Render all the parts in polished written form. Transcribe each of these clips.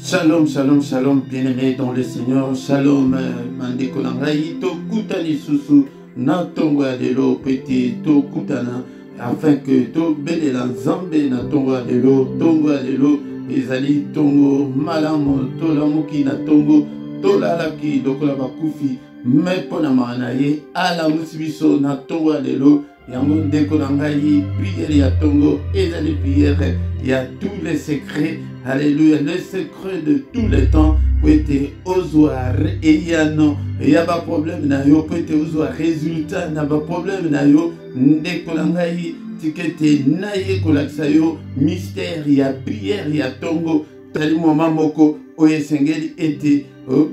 Shalom, shalom, shalom, bien-aimés dans le Seigneur. Shalom, mandeko nangai, to kutani susu, na tongo adelo, petit, to kutana, afin que to belela nzambe na tongo adelo, ezali tongo malamu, to lamuki na tongo, to lalaki, dokola bakufi, me pona manaye, ala musibiso na tongo adelo, yango ndeko nangai, prière ya tongo, ezali prière, il y a tous les secrets. Alléluia, le secret de tous les temps peut être ozoir et il y a non, il y a pas problème na yo peut être ozoir résultat n'a pas problème na yo ndekolangai tikete naye kolaksa yo mystère il y a prière il y a tongo tali moment moko oyesengeli ete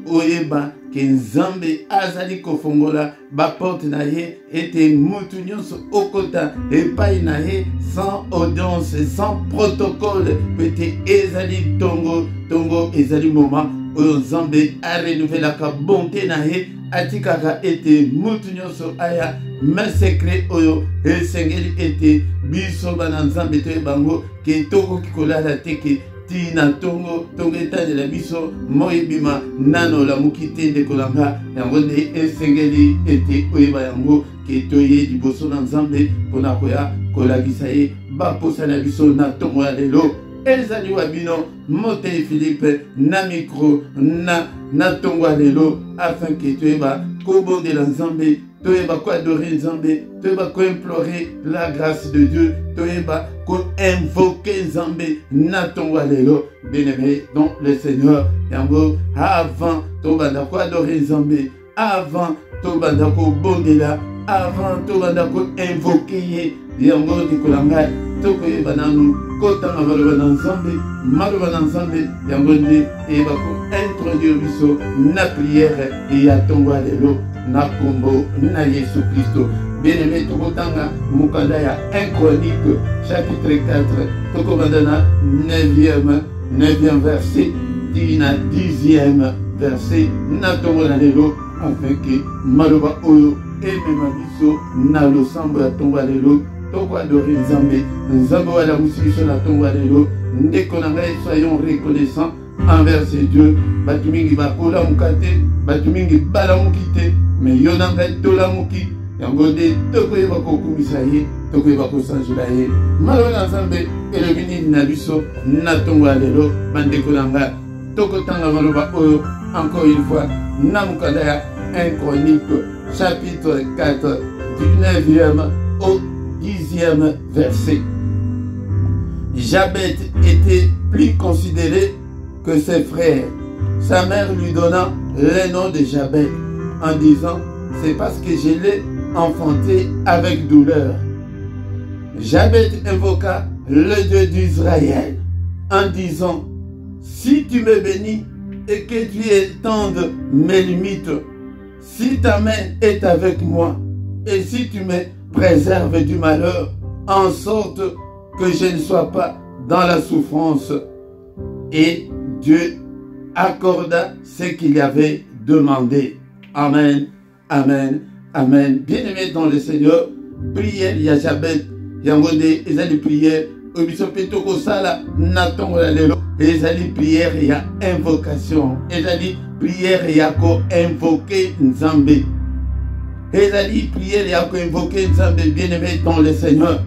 oyeba ke nzambe azali kofongola ba porte na ye ete mutu nyonso okota epai na ye sans audience sans protocole pete ezali tongo ezali moment oyo nzambe a renouvelaka bonté na ye atikaka ete mutu nyonso aya ma secret oyo esengeli ete biso bana nzambe toyebango ke tokoki kolala teke tina tongo etali la biso moyebima nano la mukite ndekolanga yango nde esengeli ete oyeba yango ke toye liboso na nzambe mpona koya kolakisa ye baposa na biso na tongo ya lelo ezali wa bino Motei Philippe na micro na tongo ya lelo afin ke toyeba kobondela nzambe toyeba ko adorer nzambe toyeba ko implorer la grâce de Dieu toyeba ko invoquer nzambe na tongo ya lelo bien-aimé dans le Seigneur yango avant tobanda ko adorer nzambe avant tobanda ko bondela avant tobanda ko invoquer ye yango tikolanga tokoyeba nanu kotanga maloba na nzambe yango nde eyeba ko introduire biso na prière ya tongo ya lelo na kombo na Yesu Christo. Bien-aimé tokotanga mukanda ya 1 Chronique chapitre 4 tokobanda na 9e verset tina 10e verset na tongo na lelo afin que maloba oyo emema biso na losambo ya tongo ya lelo toko adorer nzambe wala musibiso na tongo ya lelo ndeko na ngai soyons reconnaissants envers Dieu. Batu mingi bakola mukate batu mingi balamuki te mais yo na ngai tolamuki yango nde tokoyeba kokumisa ye tokoyeba kosanjula ye maloba na nzambe elobi nini na biso na tongo ya lelo bandeko na ngai tokotanga maloba oyo encore une fois na mukanda ya 1 Chronique chapitre 4 du 9e au 10e verset. Jabet était plus considéré que ses frères. Sa mère lui donna le nom de Jabet en disant c'est parce que je l'ai enfanté avec douleur. Jabet invoqua le Dieu d'Israël en disant si tu me bénis et que tu étendes mes limites, si ta main est avec moi et si tu me préserves du malheur en sorte que je ne sois pas dans la souffrance. Et Dieu accorda ce qu'il avait demandé. Amen, amen, amen. Bien-aimés dans le Seigneur, prière ya Jabet, yangonde ezali prière, obiso petoko sala na tongo la lelo, ezali prière ya invocation, ezali prière ya ko invoquer nzambe. Ezali prière ya ko invoquer nzambe, bien-aimés dans le Seigneur.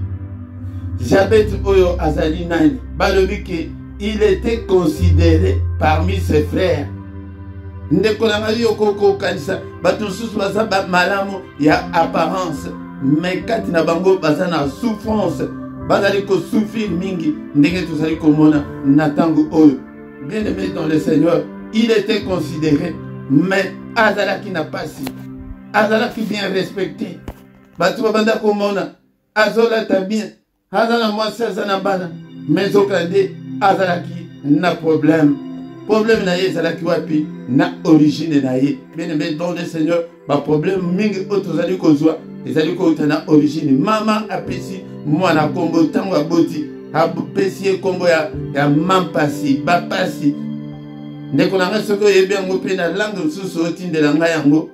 Jabet oyo azali nani, balobi ke il était considéré parmi ses frères. Ndekolanga yoko kanisa batu susu baza ba malamu ya apparence mais kati na bango baza na souffrance bazali ko souffrir mingi ndenge tozali komona na tango oyo. Bien-aimé dans le Seigneur, il était considéré mais azalaki na pasi azalaki bien respecté batu babanda komona azolata bien azala mwasi azana bana mais okande azalaki na problème na ye ezalaki wapi na origine na ye. Bien-aimé dans le Seigneur ba problème mingi otozali kozwa ezali kouta na origine. Mama apesi mwana kombo tango aboti apesi ye kombo ya mampasi bapasi ndeko na ngai soki oyebi yango mpe na langue mosusu otindela ngai yango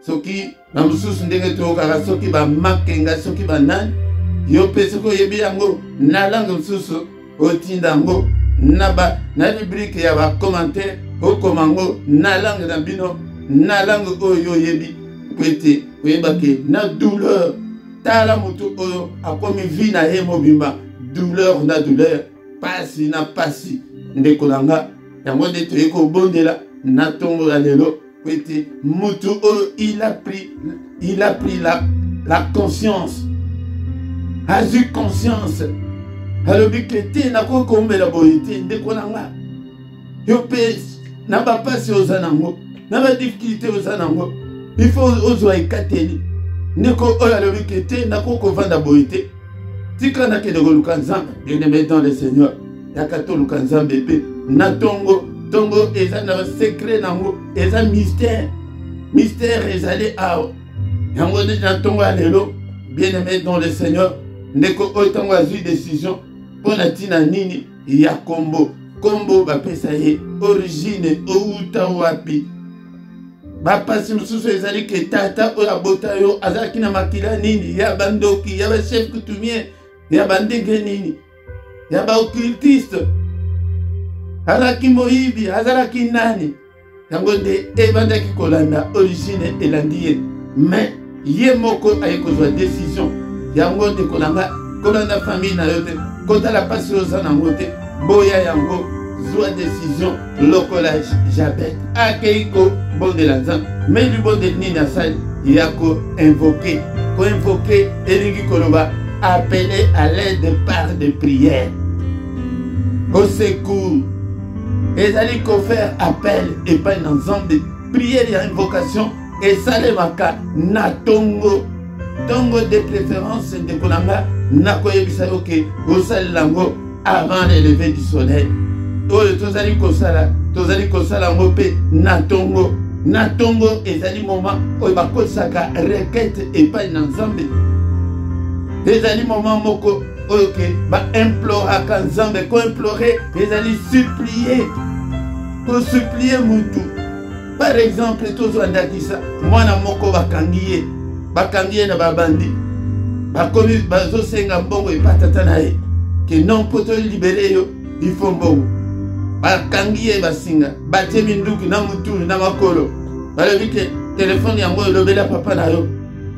soki na mosusu ndenge toyokaka soki bamakenga soki banani yo mpe soki oyebi yango na langue mosusu otinda yango na rubrique ya ba commentaire au komango na langue na bino na langue oyo yebi kwete oyeba ke na douleur tala mutu oyo akomi vi na ye mobimba douleur na douleur pasi na pasi ndekolanga yango nde toyei kobondela na ntongo ya lelo kwete mutu oyo il a pris la conscience a eu conscience alobi ke te nakoki kombela boye te ndekolanga yo mpe na bapasi oza nango na badifficulté oza nango il faut ozwa ekateli ndeko oyo alobi ke te nakoki kovanda boye te tika nakende koluka nzambe bien-aimé dans le Seigneur yaka toluka nzambe mpe na ntongo eza na secret nango eza mystère ezali awa yango nde na ntongo ya lelo bien-aimé dans le Seigneur ndeko oyo ntango azwi décision mpo na ntina nini ya kombo bapesa ye origine outa wapi bapasi mosusu ezali ke tata oyo abota yo azalaki na makila nini ya bandoki ya bachef coutumier ya bandenge nini ya baoccultiste azalaki moyibi azalaki nani yango nde ebandaki kolanda origine elandi ye mais ye moko aye kozwa décision yango nde kolanda famille na yo te kotala pasi oza nango te boya yango zwa décision lokola Jabet akei kobondela nzambe mais libondeli nini asali ya koinvoke elingi koloba appeler à l'aide par de prières au secours ezali kofaire appel epai na nzambe prière ya invocation esalemaka na ntongo de préférence ndeko na nga nakoyebisa yo ke osalela yango avant le lever du soleil oyo tozali kosala yango mpe na ntongo ezali moment oyo bakosaka requête epai na nzambe ezali moment moko oyo ke baimploraka nzambe koimplore ezali kosupplie mutu par exemple tozwandakisa mwana moko bakangi ye na babandi bakomi bazosenga mbongo epa tata na ye ke non mpo tolibere yo ifo mbongo bakangi ye basinga batie minduki na mutulu na makolo balobi ke telefone yango elobela papa na yo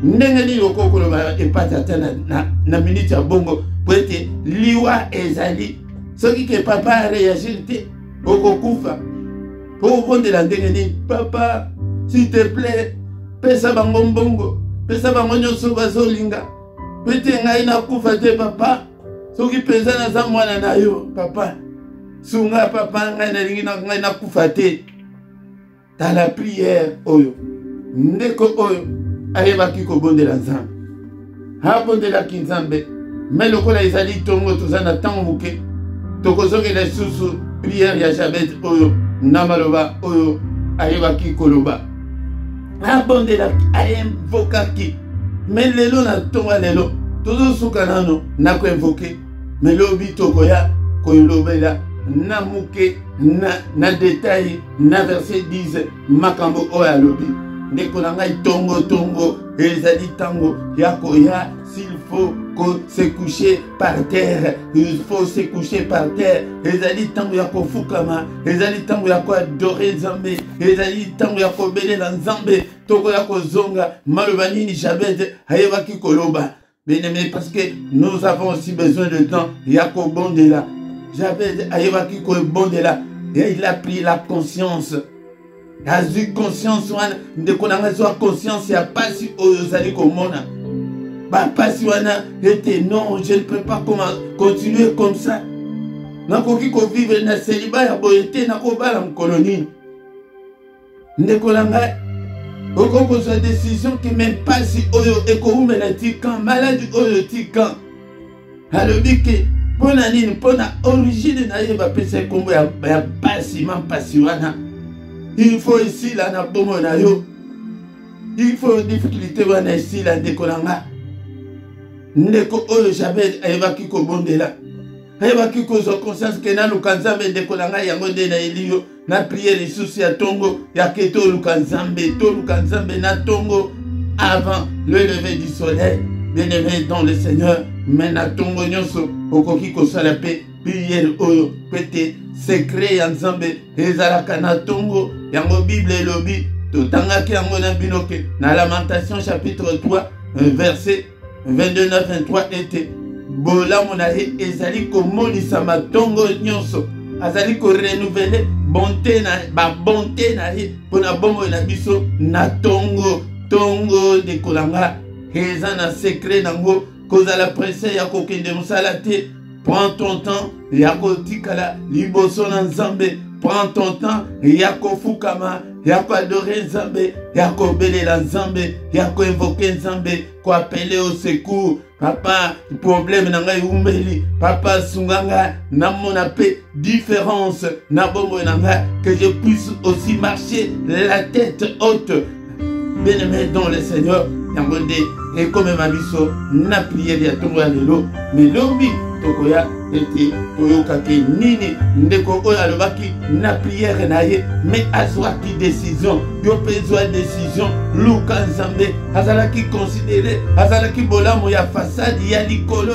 ndenge nini okokoloba epa tata na minute ya bongo po ete liwa ezali soki ke papa areagir te okokufa po obondela ndenge nini papa s'il te plaît pesa bango mbongo pesa bango nyonso bazolinga po ete ngai nakufa te papa soki mpenza naza mwana na yo papa sunga papa ngai nakufa te tala prière oyo ndeko oyo ayebaki kobondela nzambe abondelaki nzambe me lokola ezali ntongo toza na ntango moke tokozokela lisusu prière ya Jabet oyo na maloba oyo ayebaki koloba abondelaki ayemvokaki me lelo na ntongo ya lelo tozosuka nano na koinvoke me lobi tokoya kolobela na muke na détail na verset 10 makambo oyo alobi ndeko na ngai tongo ezali ntango ya koya s'il faut se coucher par terre il faut se coucher par terre ezali ntango ya kofukama ezali ntango ya koadore nzambe ezali ntango ya kobelela nzambe toko ya kozonga maloba nini Jabet ayebaki koloba bien-aimé parce que nous avons aussi besoin de temps ya kobondela Jabet ayebaki kobondela et il a pris la conscience a eu conscience wana ndeko na ngai zwa conscience ya pasi oyo ozali komona bapasi wana ete non je ne peux pas continuer comme ça nakoki kovivre na célibat ya boye te nakobala mokolo nini ndeko na ngai okoki kozwa décision ke même pasi oyo ekoumela tikan maladi oyo tikan alobi ke mpona nini mpona origine na ye bapesa kombo ya pasi mampasi wana il faut esila na bomo na yo il faut difficulté wana esila ndeko na nga ndeko oyo Jabet ayebaki kobondela ayebaki kozwa conscience ke naluka nzambe ndeko na ngai yango nde nayeli yo na priere lisusu ya ntongo yake toluka nzambe na ntongo avant le lever du soleil bien-aimé dans le Seigneur mais na ntongo nyonso okoki kosala mpe prière oyo pete secret ya nzambe ezalaka na tongo yango Bible elobi totangaki yango na binoke na Lamentation chapitre 3 verset 22-23 ete bolamu na ye ezali komonisa matongo nyonso azali ko renouveler bonté na ye pona bombo na biso na tongo de kolanga eza na secret nango kozala presse ya kokende mosala te. Prends ton temps ya kotikala liboso na nzambe, prends ton temps ya kofukama ya koadorer nzambe, ya kobelela nzambe, ya koinvoquer nzambe, koappeler au secours. Papa, problème na ngai umbeli, papa sunganga namona pe différence na bombo na ngai, que je puisse aussi marcher la tête haute. Bien-aimé dans le Seigneur, et comme ma biso na prière ya tongo ya lelo, mais lobi tokoya ete toyokaki nini ndeko oyo alobaki na prière na ye, mais azwaki décision, yo pe zwa décision luka nzambe azalaki considéré, azalaki bolamu ya façade ya likolo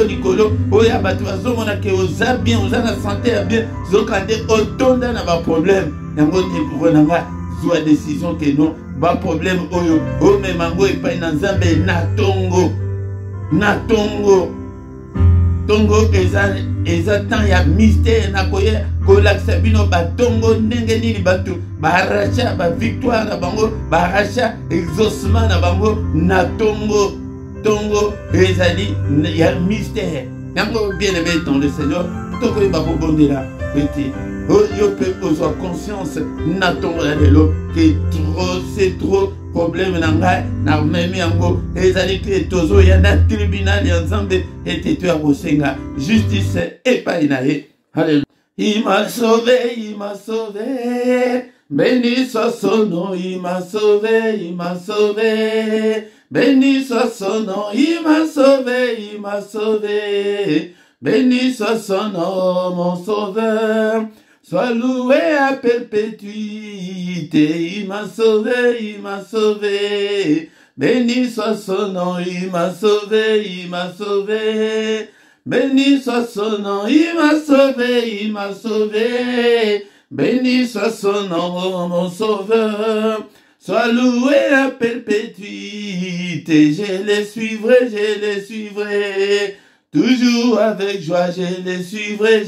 oyo bato bazomona ke oza bien, oza na santé ya bien, zokande otonda na ba problème yango te pour nanga zwa décision que non ba problème oyo o memango epai na nzambe na tongo eza temps ya mystère na koye kolakisa bino batongo ndenge nini bato baracha ba victoire na bango baracha exaucement na bango na tongo ezali ya mystère yango bien-aimé dans le Seigneur tokoye bakobondela ete yo pe ozwa conscience na tongo la lelo que c'est trop problème na ngai na memi yango ezali ke tozo ya na tribunal ya nzambe ete to ya kosenga justice epai na ye. Alléluia. Il m'a sauvé, béni soit son nom, il m'a sauvé, béni soit son nom, il m'a sauvé, béni soit son nom, mon sauveur. Sois loué à perpétuité, il m'a sauvé, béni soit son nom, il m'a sauvé, béni soit son nom, il m'a sauvé, béni soit son nom, mon sauveur. Sois loué à perpétuité, je les suivrai, toujours avec joie, je les suivrai.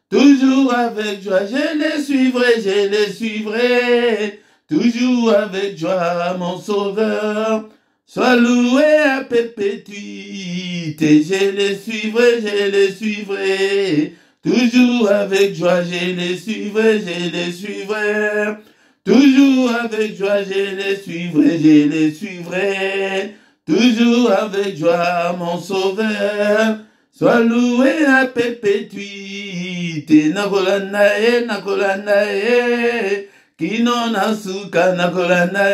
Toujours avec joie, je les suivrai, toujours avec joie, mon sauveur. Sois loué à perpétuité, je les suivrai, toujours avec joie, je les suivrai, toujours avec joie, je les suivrai, toujours avec joie, mon sauveur. Sois loué à perpétuité, nakolanda e, kino nasuka nakolanda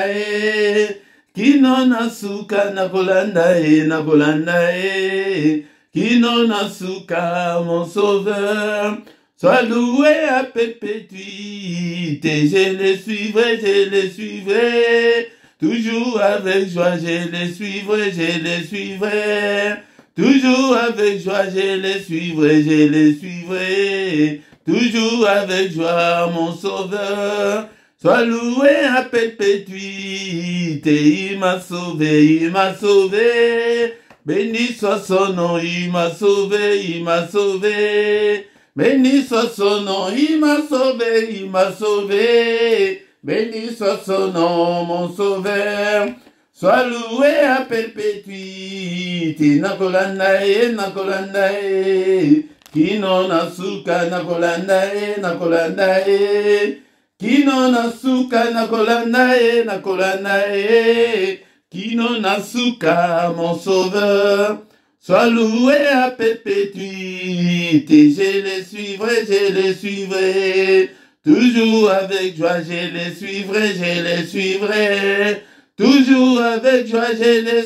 e, kino nasuka nakolanda e, kino nasuka mon sauveur. Sois loué à perpétuité, je les suivrai, toujours avec joie, je les suivrai. Toujours avec joie, je les suivrai, toujours avec joie, mon sauveur. Sois loué à perpétuité, il m'a sauvé, béni soit son nom, il m'a sauvé, béni soit son nom, il m'a sauvé, béni soit son nom, mon sauveur. Sois loué à perpétuité, nakolanda e, kino nasuka nakolanda e, kino nasuka nakolanda e, kino nasuka mon sauveur. Sois loué à perpétuité, je les suivrai, toujours avec joie, je les suivrai. Toujours avec joie, je les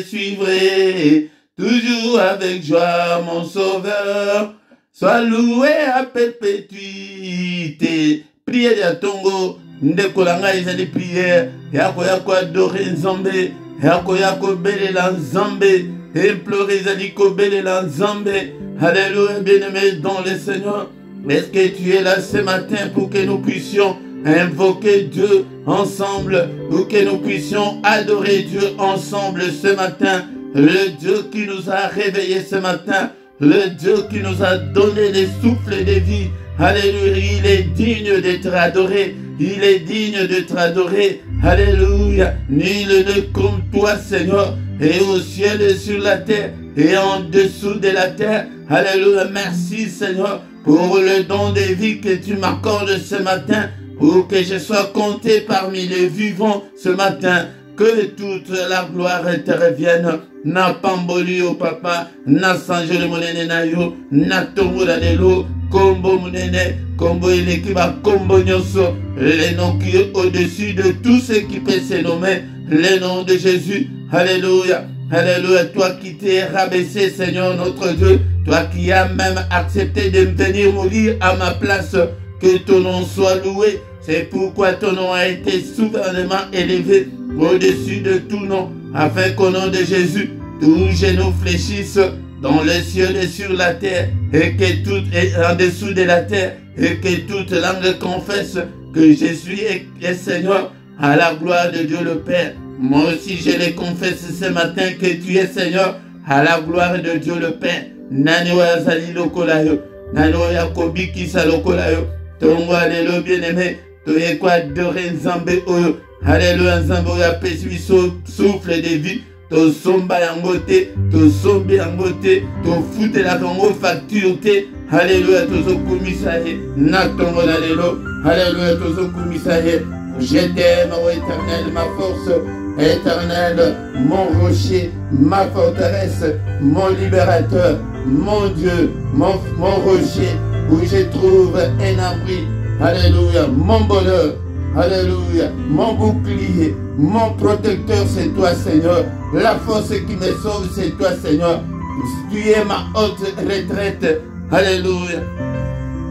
suivrai, toujours avec joie, mon sauveur. Sois loué à perpétuité. Prière ya tongo, ndekolanga ezali prière, yako adorer nzambe, yako belela nzambe, implorer ezali kobelela Nzambe. Alléluia, bien-aimé dans le Seigneur. Est-ce que tu es là ce matin pour que nous puissions invoquer Dieu ensemble, pour que nous puissions adorer Dieu ensemble ce matin, le Dieu qui nous a réveillés ce matin, le Dieu qui nous a donné les souffles de vie. Alléluia, il est digne d'être adoré, il est digne d'être adoré. Alléluia, nul n'est comme toi Seigneur, et au ciel et sur la terre, et en dessous de la terre. Alléluia, merci Seigneur pour le don de vie que tu m'accordes ce matin, pour que je sois compté parmi les vivants ce matin. Que toute la gloire te revienne. Na pamboli o papa, na sanjele monene na yo, na tongo la lelo, kombo monene, kombo elekiba, kombo nyoso, les noms qui est au-dessus de tout ce qui peut se nommer, le nom de Jésus. Alléluia. Alléluia, toi qui t'es rabaissé, Seigneur notre Dieu, toi qui as même accepté de venir mourir à ma place, que ton nom soit loué. C'est pourquoi ton nom a été souverainement élevé au-dessus de tout nom, afin qu'au nom de Jésus, tous genoux fléchissent dans les cieux et sur la terre, et que tout est en dessous de la terre, et que toute langue confesse que Jésus est Seigneur, à la gloire de Dieu le Père. Moi aussi je le confesse ce matin que tu es Seigneur, à la gloire de Dieu le Père. Nani wa zali lokolayo, nani wa yakobi kisa lokolayo, tongwa lelo bien-aimé, toye kwa adorer Nzambe oyo. Alléluia, Nzambe oyo apesi biso souffle de vie, to somba yango te, to sombe yango te, to futelaka yango facture te. Alléluia, tozokumisa ye na tongo na lelo. Alléluia, tozokumisa ye. Je t'aime, ô Éternel, ma force, Éternel, mon rocher, ma forteresse, mon libérateur, mon Dieu, mon rocher, où je trouve un abri. Alléluia, mon bonheur. Alléluia, mon bouclier, mon protecteur, c'est toi Seigneur. La force qui me sauve, c'est toi Seigneur. Tu es ma haute retraite. Alléluia.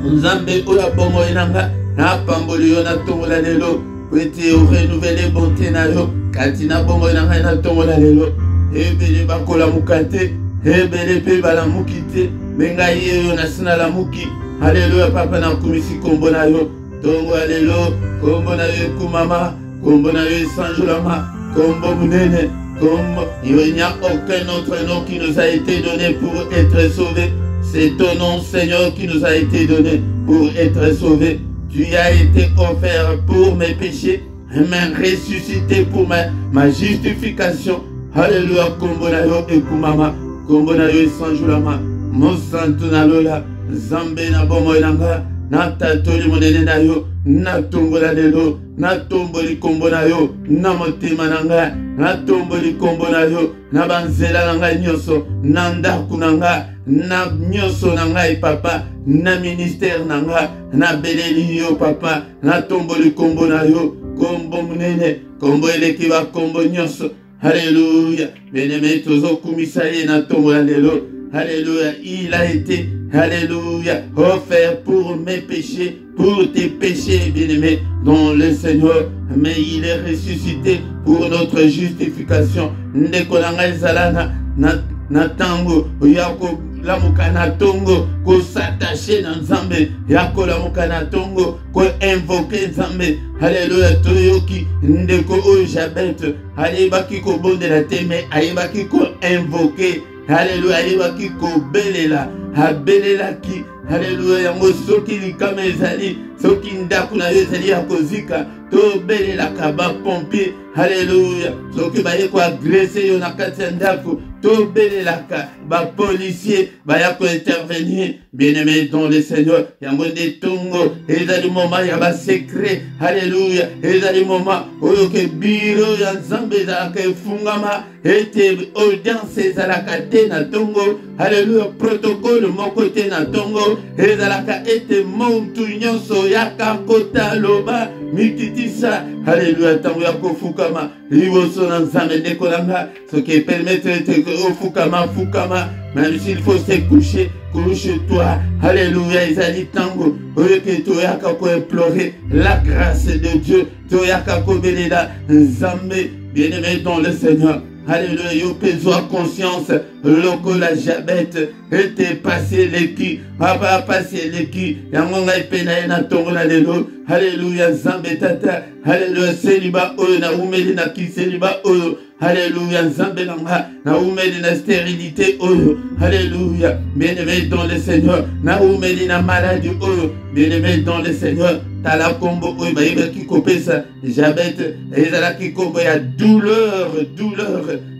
Nzambe oya bongo inanga, na pamboli yo na tongo la lelo. Pwete o renouveler bonté na yo, katina bongo inanga na tongo la lelo. Ebele bakola mukate, ebele pe bala mukite, menga yo na sina la muki. Alléluia, papa na kumisi kombo na yo. Tongo alelo, kombo na yo kumama, kombo na yo sanjulama, kombo munene, kombo. Il n'y a aucun autre nom qui nous a été donné pour être sauvé. C'est ton nom, Seigneur, qui nous a été donné pour être sauvé. Tu as été offert pour mes péchés, mais ressuscité pour ma justification. Alléluia, kombo na yo kumama, kombo na yo sanjulama, mon santo na lola, zambe na bomo inanga. Na tatoli monene na yo, na tongola lelo, na tomboli kombo na yo, na motema na ngai, na tomboli kombo na yo, na banzela na ngai nyonso, na ndaku na ngai, na nyonso na ngai papa, na ministère na ngai, na beleli yo papa, na tomboli kombo na yo, kombo munene, kombo eleki ba kombo nyonso. Alléluia, bien-aimé tozokumisa ye na tongola lelo. Alléluia, il a été, alléluia, offert pour mes péchés, pour tes péchés, bien-aimés, dans le Seigneur, mais il est ressuscité pour notre justification. Ndekolanga ezalana na tango, yako lamuka na tongo, ko s'attacher na Nzambe, yako lamuka na tongo, ko invoquer Nzambe. Alléluia, toyoki ndeko o Jabet, alebaki ko bondela te, mais ayebaki ko invoquer. Alléluia, ayebaki ko belela, abelela ki. Alléluia, yango soki likama ezali, soki ndaku na yo ezali ya kozika, to belelaka ba pompier. Alléluia, soki baye ko agresse yo na kati ya ndaku, to belelaka ba policier baya ko intervenir. Bien-aimé dans le Seigneur, yango nde tongo ezali moment ya ba secret. Alléluia, ezali moment oyo ke biro ya Nzambe ezalaka efungama, ete audience ezalaka te na tongo. Alléluia, protocole moko te na tongo, ezalaka ete montu nyonso yaka kota loba mikitisa. Alléluia, tango ya kofukama liboso na Nzambe ndekolanga, ce qui permet de ofukama fukama, même s'il faut se coucher, couche-toi. Alléluia, ezali tango oyo ke toyaka ko implorer la grâce de Dieu, toyaka ko belela Nzambe. Bien-aimé dans le Seigneur, Alléluia, yo pessoa conscience, loko la jabette, était passé l'équipe, papa passé l'équipe, yangonga ipena na tongo na lelo, alléluia, Nzambe tata, alléluia, célibat oyo na umeli na ki célibat oyo, alléluia, Nzambe nanga, na umeli na stérilité oyo, alléluia, bien-aimé dans le Seigneur, na umeli na maladie oyo, bien-aimé dans le Seigneur, tala kombo oyo bayeba ki kopesa jabete ezala ki kombo ya douleur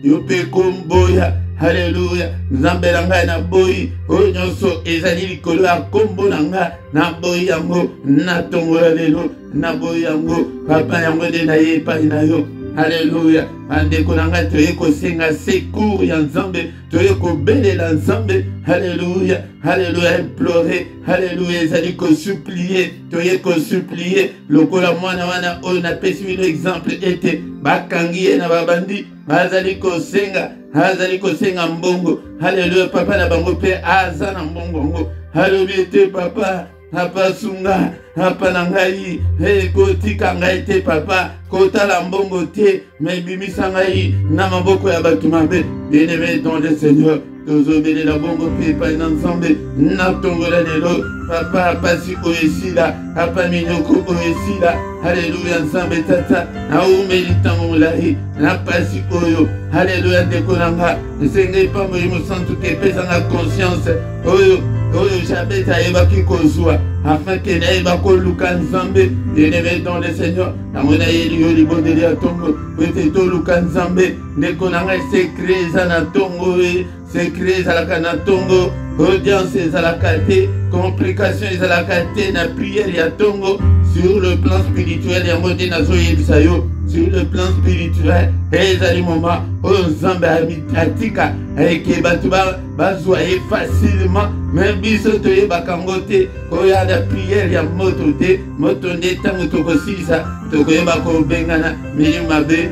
yo pe kombo ya haleluya Nzambe na ngai na boyi oyo nyonso ezali likolo ya kombo na ngai na boyi yango na tongola lelo na boyi yango papa yango nde na ye epai na yo Alléluia. Bandeko nanga toye kosenga secours ya Nzambe, toye kobelela Nzambe. Alléluia. Alléluia. Implorer. Alléluia. Ezali ko supplier, toye ko supplier. Lokola mwana wana oyo na pesi bino exemple ete bakangi ye na babandi. Azali kosenga mbongo. Alléluia. Papa na bango pe aza na mbongo ngo. Alléluia te papa. Papa sunga, papa nangai, kotika ngai te papa, kota la mbongo te, mais bimisa ngai, na maboko ya batu mabe, bien-aimé dans le Seigneur, tozobele la bongo pe pa Nzambe, na tongola lelo, papa pasi oesila, papa minyoko oesila, alléluia Nzambe tata, na umeli tango lahi, na pasi oyo, alléluia dekonanga, senge pa mo santu ke pesa na conscience, oyo Jabeta ebaki kozwa afin que naeba koluka Nzambe bien-aimé dans le Seigneur na mona yeli yo libondeli ya tongo ete toluka Nzambe ndeko nanga secret eza na tongo secret ezalaka na tongo audience ezalaka te complication ezalaka te na prière ya tongo sur le plan spirituel yango nde nazoyebisa yo sur le plan spirituel ezali moma oyo Nzambe atika eke bato bazwa ye facilement mais biso toyebaka yango te koya na prière ya moto te moto nde ntango tokosilisa tokoyeba kobengana milieu mabe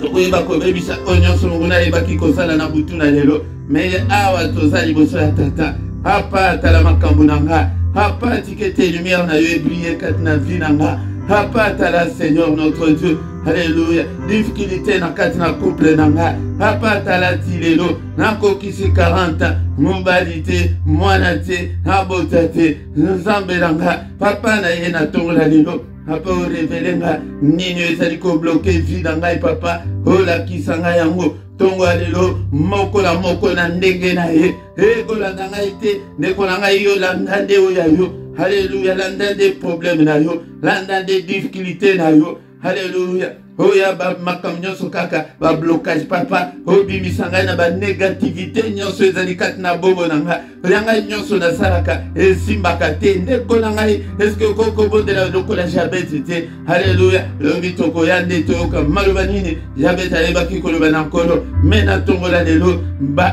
tokoyeba kobebisa oyo nyonso monguna ayebaki kosala na butu na lelo mais awa toza liboso ya tata apa atala makambo na nga apa atikete lumière na yo ebrille kati na vie na nga apa atala Seigneur notre Dieu alléluia difficulté na kati na couple na nga apa atala ti lelo nakokisi 40 mobali te mwana te abota te Nzambe na nga papa na ye na tongola lelo papa orevele nga nini ezali kobloke vie na ngai papa olakisa ngai yango tongo lelo moko na ndenge na ye kolanda ngai te ndeko na ngai yo landa nde oyo yo alléluia landa nde problème na yo landa nde difficulté na yo alléluia oya makambo nyonso kaka blocage papa obimisa ngai na négativité nyonso ezali kati na bombo na ngai oya ngai nyonso nasalaka esimbaka te ndeko na ngai eske okokobondela lokola jabete te alléluia lobi tokoya nde toyoka maloba nini jabete ayebaki koloba na nkolo me natongola lelo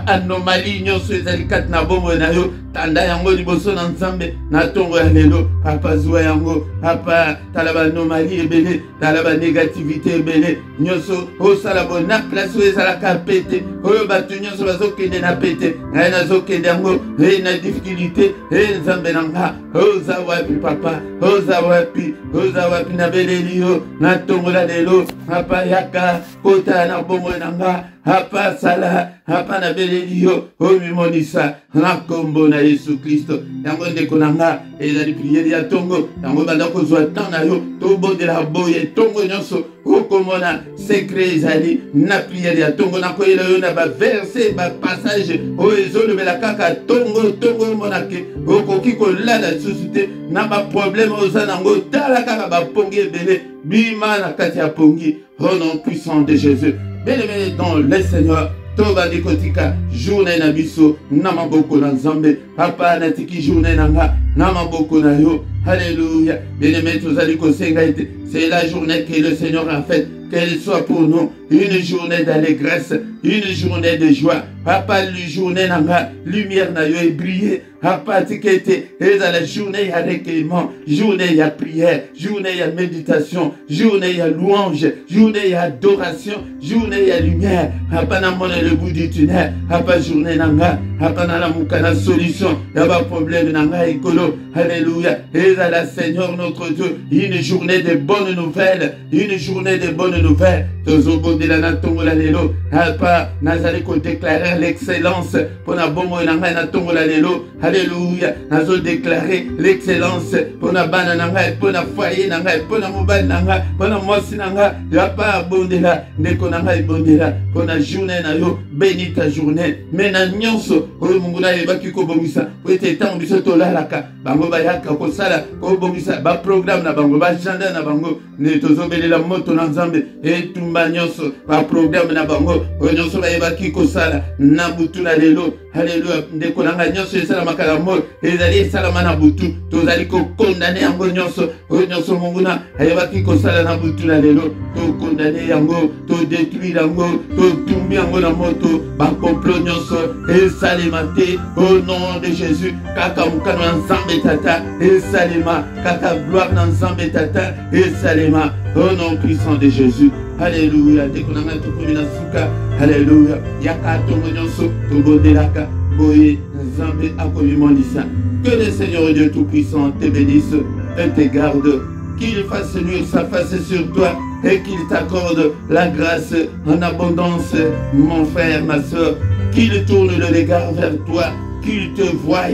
anomalie nyonso ezali kati na bombo na yo tanda yango liboso na Nzambe natongo ya lelo papa zwa yango papa tala anomalie ebele tala négativité ebele nyonso osala bona place oyo ezalaka pete oyo bato nyonso bazokende na pete ngai nazokende yango na difficulté Nzambe na nga oza wapi papa oza wapi na beleli yo natongola lelo papa yaka kota na bombo na nga hapa sala hapa na beleli yo omimonisa na kombo na Yesu Kristo yango ndeko na nga ezali priere ya tongo yango banda kozwa temps na yo tobondela boye tongo nyonso okomona secret ezali na priere ya tongo nakoyela yo na baverse bapassage oyo ezolobela kaka tongo monake okoki kolala lisusu te na baproblème oza nango tala kaka bapongi ebele bima na kati ya pongi au nom puissant de Jésus. Bien-aimé dans le Seigneur, toba dikotika journée na biso na maboko na Nzambe papa natiki journée nanga na maboko na yo alléluia bien-aimé tozali kosenga ete c'est la journée que le Seigneur a faite qu'elle soit pour nous une journée d'allégresse une journée de joie papa une journée nanga lumière na yo briller papa tikete eza la journée ya recueillement journée ya prière journée ya méditation journée ya louange journée ya adoration journée ya lumière papa na mona le bout du tunnel papa journée nanga papa na la mukana solution ya ba problème nanga ikolo alléluia eza la Seigneur notre Dieu une journée de bonnes nouvelles une journée de bonnes nouvelles tozobondela na tongola lelo apa nazali ko déclarer l'excellence pona bomo na ngai na tongola lelo alléluia nazo déclarer l'excellence pona bana na ngai pona foyer na ngai pona mobali na ngai pona mwasi na ngai apa bondela ndeko na ngai bondela pona journée na yo béni ta journée mena nyonso oyo mungu na yebaki ko bongisa po ete tango biso tolalaka bango bayaka kosala ko bongisa ba programme na bango ba agenda na bango ne tozobelela moto na nzambe etumba nyonso ba programme na bango oyo nyonso bayebaki kosala na butu na lelo haleluya ndeko na ngai nyonso esalamaka na mort ezali esalama na butu tozali kokondane yango nyonso oyo nyonso mungu na ayebaki kosala na butu na lelo tokondane yango todétruire yango totumbi yango na moto bakomplot nyonso esalema te au nom de Jésus kaka mokano ya nzambe tata esalema kaka gloire na nzambe tata esalema au nom puissant de Jésus. Alléluia. Dès qu'on a un tout na suka. Alléluia. Yaka tongo nyonso tobondelaka boye nzambe akolimondisa. Que le Seigneur Dieu tout-puissant te bénisse et te garde. Qu'il fasse luire sa face sur toi et qu'il t'accorde la grâce en abondance, mon frère, ma soeur. Qu'il tourne le regard vers toi, qu'il te voie,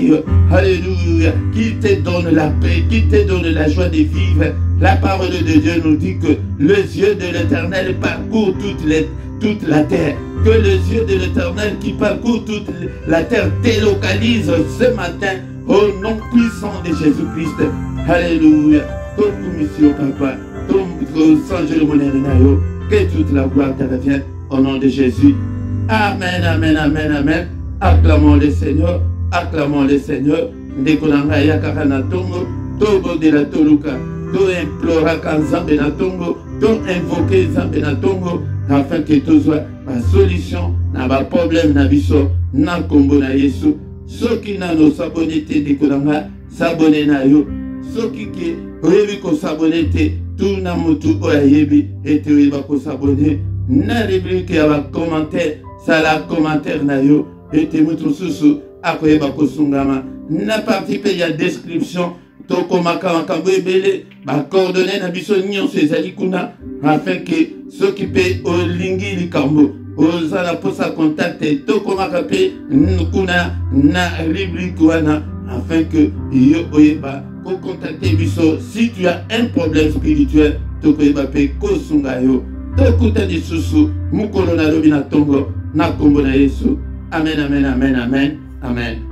alléluia, qu'il te donne la paix, qu'il te donne la joie de vivre. La parole de Dieu nous dit que les yeux de l'Éternel parcourent toute la terre. Que les yeux de l'Éternel qui parcourent toute la terre délocalisent ce matin au nom puissant de Jésus-Christ. Alléluia. Ton mission, papa, ton sang, que toute la gloire te revienne au nom de Jésus. Amen, amen, amen, amen. Acclamons le Seigneur, acclamons le Seigneur. Ndekonanga yakaka na tongo, tobo de la toluka, to implora kanzambe na tongo, to invoquer zambe na tongo, afin que tout soit la solution na ba problème na biso na kombo na Yesu. Soki na no s'abonner te ndekonanga, s'abonner na yo. Soki ke oyebi ko s'abonner te, tout na mutu oyebi et te oyeba ko s'abonner. Na rubrique ya ba commentaire, sala commentaire na yo. Et te mutu susu akoyeba kosungama na participer ya description to komaka makambo ebele ba coordonnées na biso nyonso ezali kuna afin que ceux qui pe olingi likambo ozala posa contact to komaka pe kuna na rubrique wana afin que yo oyeba ko contacter biso si tu as un problème spirituel to koyeba pe kosunga yo to kutani susu mukolo na lobi na tongo na kombo na Yesu. Amen, amen, amen, amen, amen.